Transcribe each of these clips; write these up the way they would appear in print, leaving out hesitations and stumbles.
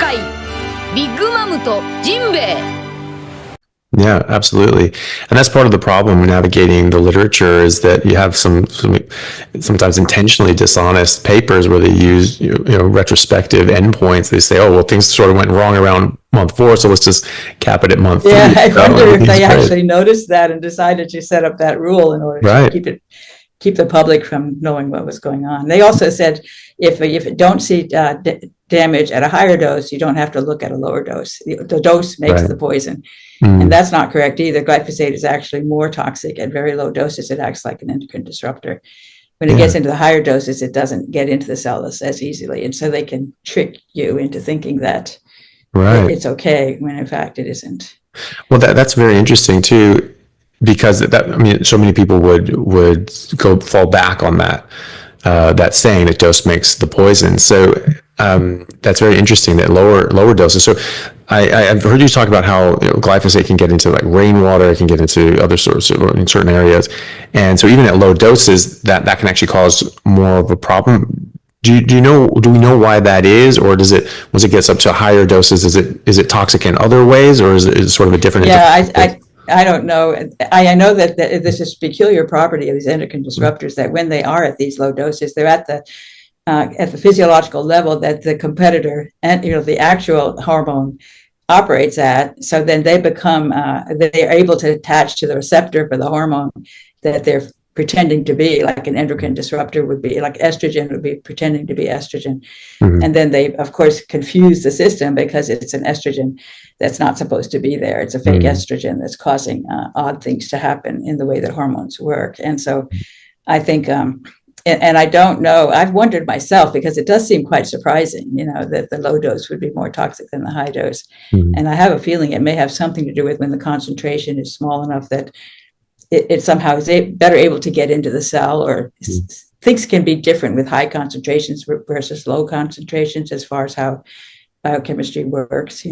会ビッグマムとジンベエ Yeah, absolutely. And that's part of the problem navigating the literature is that you have some sometimes intentionally dishonest papers where they use retrospective endpoints. They say, oh, well, things sort of went wrong around month 4, so let's just cap it at month 3. Yeah, I wonder if they actually noticed that and decided to set up that rule in order to keep the public from knowing what was going on. They also said if you don't see damage at a higher dose, you don't have to look at a lower dose. The dose makes the poison. And that's not correct either. Glyphosate is actually more toxic at very low doses. It acts like an endocrine disruptor. When it gets into the higher doses, it doesn't get into the cell as easily. And so they can trick you into thinking that it's okay when in fact it isn't. Well, that's very interesting too, because so many people would fall back on that saying that dose makes the poison. So that's very interesting, that lower doses. So I've heard you talk about how glyphosate can get into like rainwater, it can get into other sorts of in certain areas, and so even at low doses, that can actually cause more of a problem. Do we know why that is, or once it gets up to higher doses, is it toxic in other ways, or is it sort of a different? Yeah, I don't know. I know that there's this peculiar property of these endocrine disruptors that when they are at these low doses, they're at the physiological level that the competitor and the actual hormone operates at. So then they they're able to attach to the receptor for the hormone that they're pretending to be, like an endocrine disruptor would be, like estrogen would be pretending to be estrogen. And then they, of course, confuse the system because it's an estrogen that's not supposed to be there. It's a fake estrogen that's causing odd things to happen in the way that hormones work. And so I think, and I don't know, I've wondered myself, because it does seem quite surprising, that the low dose would be more toxic than the high dose. And I have a feeling it may have something to do with when the concentration is small enough that it somehow is better able to get into the cell, or things can be different with high concentrations versus low concentrations as far as how biochemistry works,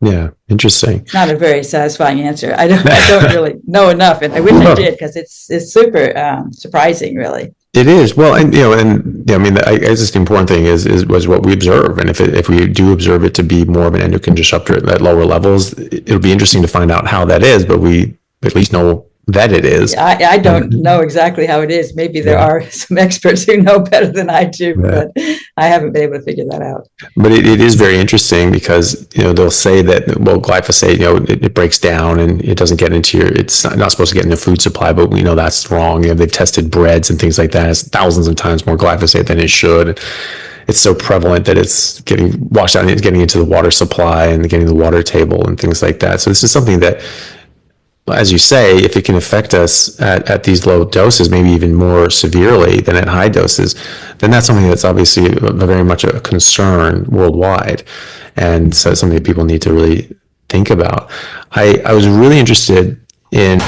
Yeah, interesting. It's not a very satisfying answer. I don't really know enough, and I wish I did, because it's super surprising, really. It is. Well, I guess the important thing was what we observe, and if we do observe it to be more of an endocrine disruptor at lower levels, it'll be interesting to find out how that is, but we at least know that it is. I don't know exactly how it is. Maybe there are some experts who know better than I do, but I haven't been able to figure that out. But it is very interesting because, they'll say that, glyphosate, it breaks down and it doesn't get into it's not supposed to get into food supply, but we know that's wrong. They've tested breads and things like that. It's thousands of times more glyphosate than it should. It's so prevalent that it's getting washed out and it's getting into the water supply and getting the water table and things like that. So this is something that, as you say, if it can affect us at these low doses, maybe even more severely than at high doses, then that's something that's obviously very much a concern worldwide. And so it's something that people need to really think about. I was really interested in